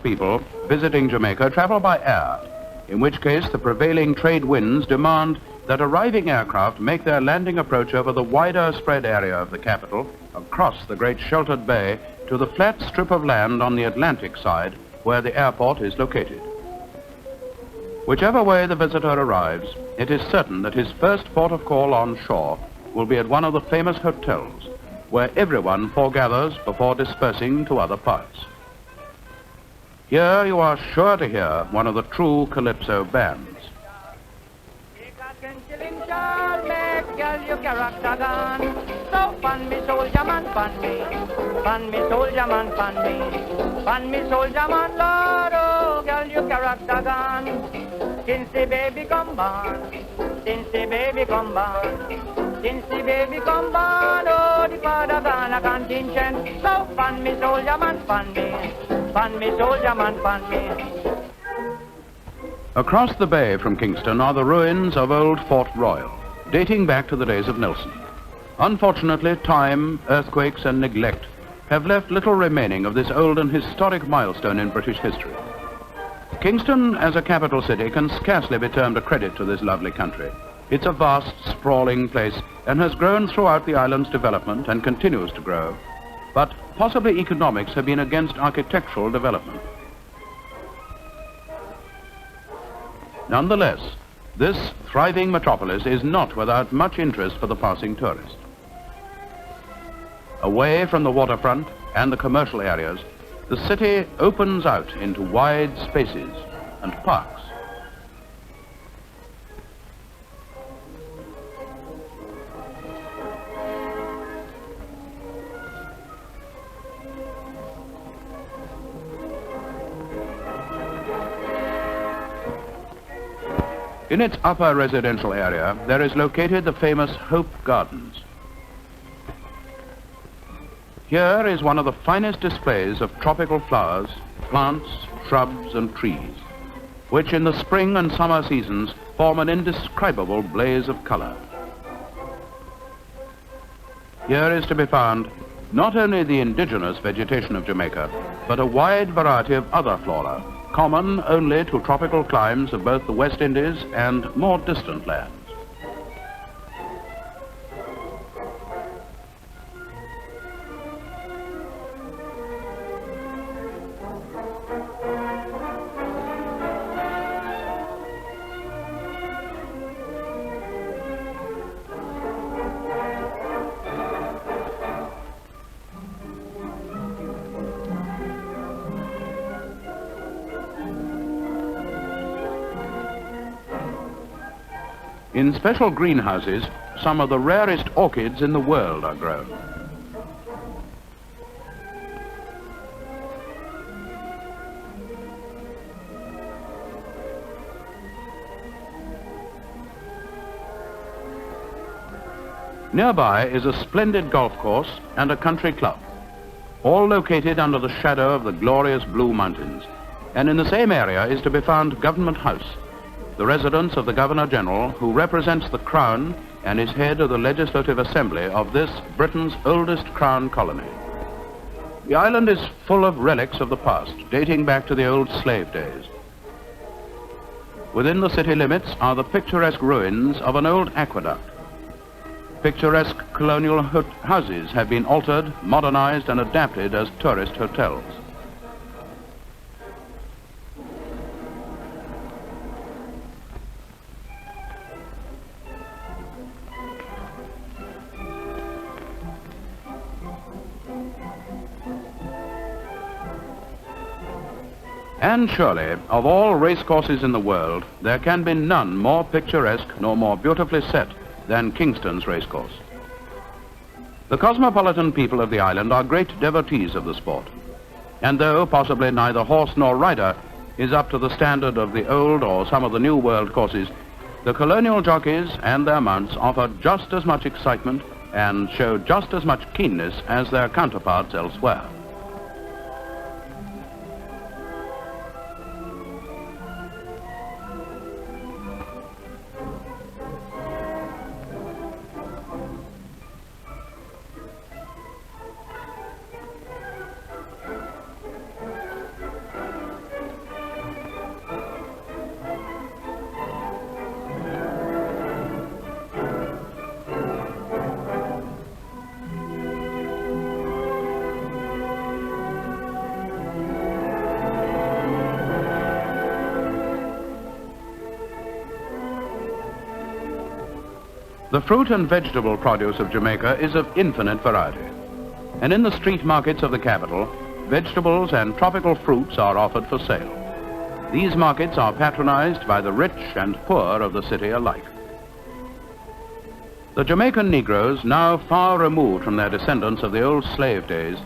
people visiting Jamaica travel by air, in which case the prevailing trade winds demand that arriving aircraft make their landing approach over the wider spread area of the capital, across the great sheltered bay, to the flat strip of land on the Atlantic side where the airport is located. Whichever way the visitor arrives, it is certain that his first port of call on shore will be at one of the famous hotels, where everyone foregathers before dispersing to other parts. Here you are sure to hear one of the true calypso bands. So fun me soldier man, fun me soldier man, fun me soldier man, Lord, oh girl you character gun. Since the baby come born, since the baby come born, since the baby come born, oh the father gone a contingent. So fun me soldier man, fun me soldier man, fun me. Across the bay from Kingston are the ruins of old Fort Royal, dating back to the days of Nelson. Unfortunately, time, earthquakes and neglect have left little remaining of this old and historic milestone in British history. Kingston, as a capital city, can scarcely be termed a credit to this lovely country. It's a vast, sprawling place and has grown throughout the island's development and continues to grow. But possibly economics have been against architectural development. Nonetheless, this thriving metropolis is not without much interest for the passing tourist. Away from the waterfront and the commercial areas, the city opens out into wide spaces and parks. In its upper residential area, there is located the famous Hope Gardens. Here is one of the finest displays of tropical flowers, plants, shrubs and trees, which in the spring and summer seasons form an indescribable blaze of color. Here is to be found not only the indigenous vegetation of Jamaica, but a wide variety of other flora, common only to tropical climes of both the West Indies and more distant lands. In special greenhouses, some of the rarest orchids in the world are grown. Nearby is a splendid golf course and a country club, all located under the shadow of the glorious Blue Mountains. And in the same area is to be found Government House, the residence of the Governor-General, who represents the Crown and is head of the Legislative Assembly of this Britain's oldest Crown colony. The island is full of relics of the past, dating back to the old slave days. Within the city limits are the picturesque ruins of an old aqueduct. Picturesque colonial houses have been altered, modernized and adapted as tourist hotels. And surely, of all racecourses in the world, there can be none more picturesque nor more beautifully set than Kingston's racecourse. The cosmopolitan people of the island are great devotees of the sport, and though possibly neither horse nor rider is up to the standard of the old or some of the new world courses, the colonial jockeys and their mounts offer just as much excitement and show just as much keenness as their counterparts elsewhere. The fruit and vegetable produce of Jamaica is of infinite variety. And in the street markets of the capital, vegetables and tropical fruits are offered for sale. These markets are patronized by the rich and poor of the city alike. The Jamaican Negroes, now far removed from their descendants of the old slave days,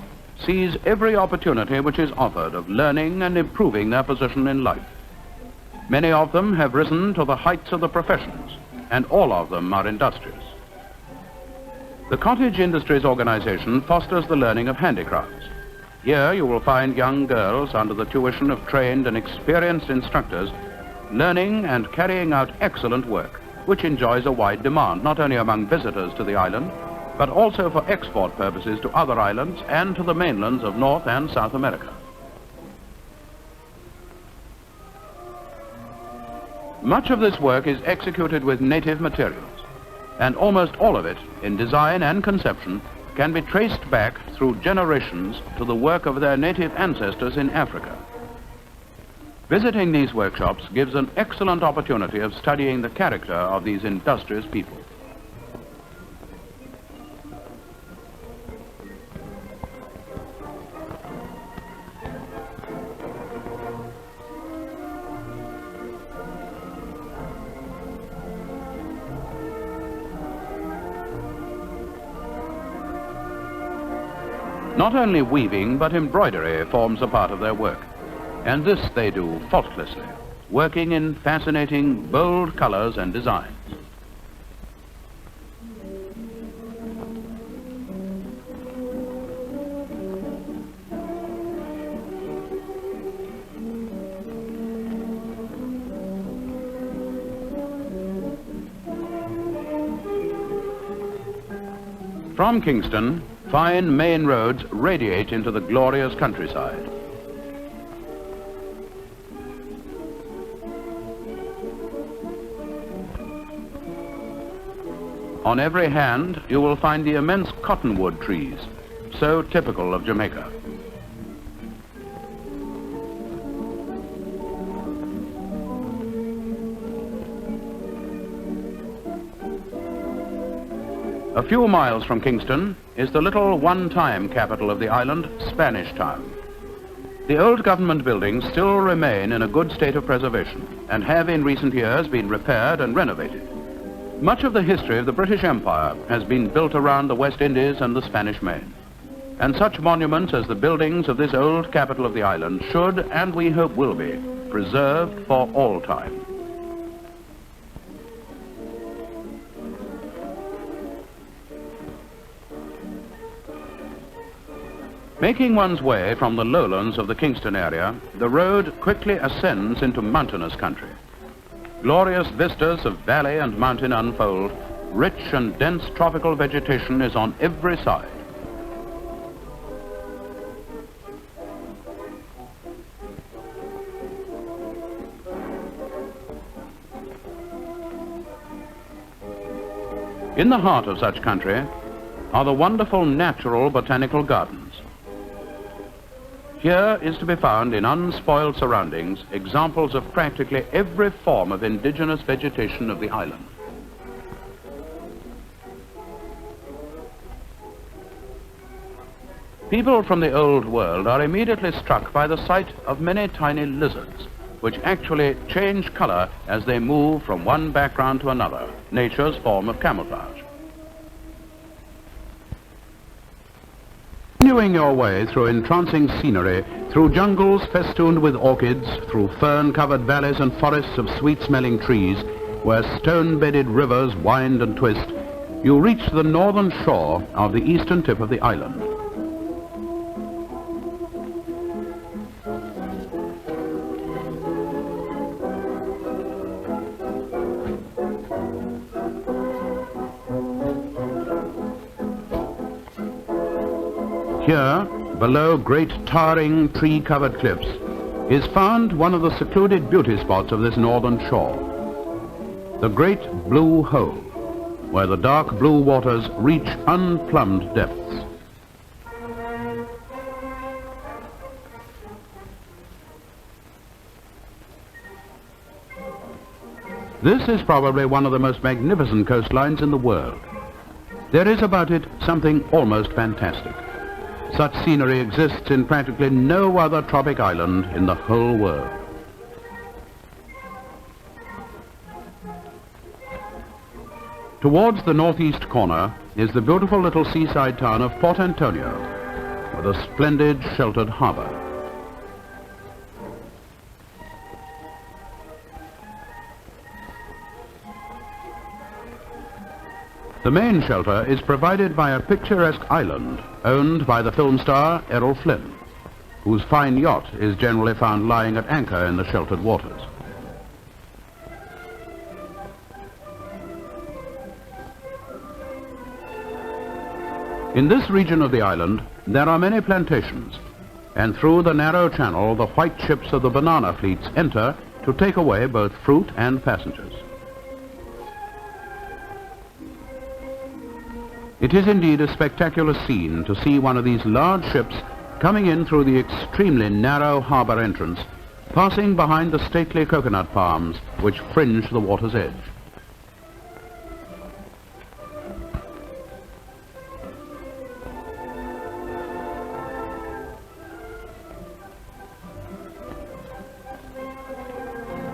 seize every opportunity which is offered of learning and improving their position in life. Many of them have risen to the heights of the professions, and all of them are industrious. The Cottage Industries Organization fosters the learning of handicrafts. Here you will find young girls under the tuition of trained and experienced instructors, learning and carrying out excellent work, which enjoys a wide demand, not only among visitors to the island, but also for export purposes to other islands and to the mainlands of North and South America. Much of this work is executed with native materials, and almost all of it, in design and conception, can be traced back through generations to the work of their native ancestors in Africa. Visiting these workshops gives an excellent opportunity of studying the character of these industrious people. Not only weaving, but embroidery forms a part of their work. And this they do faultlessly, working in fascinating, bold colors and designs. From Kingston, fine main roads radiate into the glorious countryside. On every hand, you will find the immense cottonwood trees, so typical of Jamaica. A few miles from Kingston is the little one-time capital of the island, Spanish Town. The old government buildings still remain in a good state of preservation and have in recent years been repaired and renovated. Much of the history of the British Empire has been built around the West Indies and the Spanish Main. And such monuments as the buildings of this old capital of the island should, and we hope will be, preserved for all time. Making one's way from the lowlands of the Kingston area, the road quickly ascends into mountainous country. Glorious vistas of valley and mountain unfold. Rich and dense tropical vegetation is on every side. In the heart of such country are the wonderful natural botanical gardens. Here is to be found in unspoiled surroundings examples of practically every form of indigenous vegetation of the island. People from the old world are immediately struck by the sight of many tiny lizards, which actually change color as they move from one background to another, nature's form of camouflage. Continuing your way through entrancing scenery, through jungles festooned with orchids, through fern-covered valleys and forests of sweet-smelling trees, where stone-bedded rivers wind and twist, you reach the northern shore of the eastern tip of the island. Here, below great towering tree-covered cliffs, is found one of the secluded beauty spots of this northern shore, the Great Blue Hole, where the dark blue waters reach unplumbed depths. This is probably one of the most magnificent coastlines in the world. There is about it something almost fantastic. Such scenery exists in practically no other tropic island in the whole world. Towards the northeast corner is the beautiful little seaside town of Port Antonio, with a splendid sheltered harbor. The main shelter is provided by a picturesque island owned by the film star Errol Flynn, whose fine yacht is generally found lying at anchor in the sheltered waters. In this region of the island, there are many plantations, and through the narrow channel, the white ships of the banana fleets enter to take away both fruit and passengers. It is indeed a spectacular scene to see one of these large ships coming in through the extremely narrow harbor entrance, passing behind the stately coconut palms which fringe the water's edge.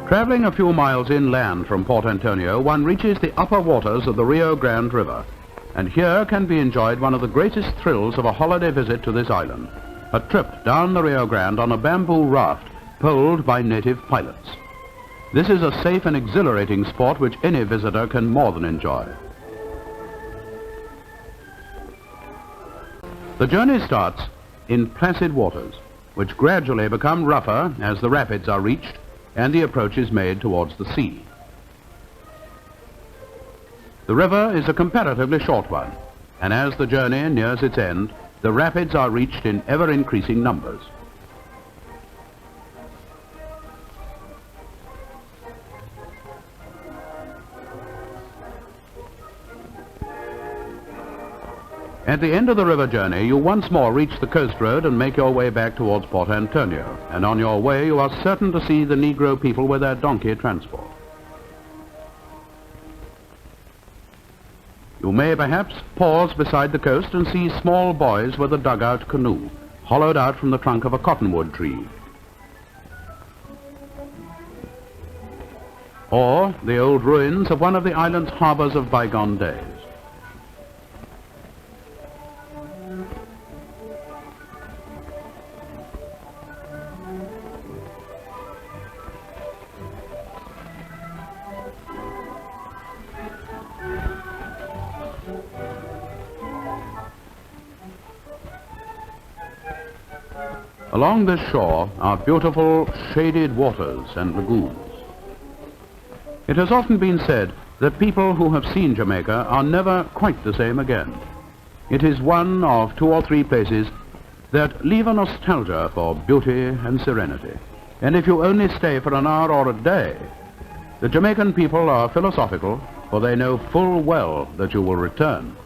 Traveling a few miles inland from Port Antonio, one reaches the upper waters of the Rio Grande River, and here can be enjoyed one of the greatest thrills of a holiday visit to this island, a trip down the Rio Grande on a bamboo raft poled by native pilots. This is a safe and exhilarating sport which any visitor can more than enjoy. The journey starts in placid waters, which gradually become rougher as the rapids are reached and the approach is made towards the sea. The river is a comparatively short one, and as the journey nears its end, the rapids are reached in ever-increasing numbers. At the end of the river journey, you once more reach the coast road and make your way back towards Port Antonio, and on your way you are certain to see the Negro people with their donkey transport. You may perhaps pause beside the coast and see small boys with a dugout canoe, hollowed out from the trunk of a cottonwood tree. Or the old ruins of one of the island's harbors of bygone days. Along this shore are beautiful shaded waters and lagoons. It has often been said that people who have seen Jamaica are never quite the same again. It is one of 2 or 3 places that leave a nostalgia for beauty and serenity. And if you only stay for an hour or a day, the Jamaican people are philosophical, for they know full well that you will return.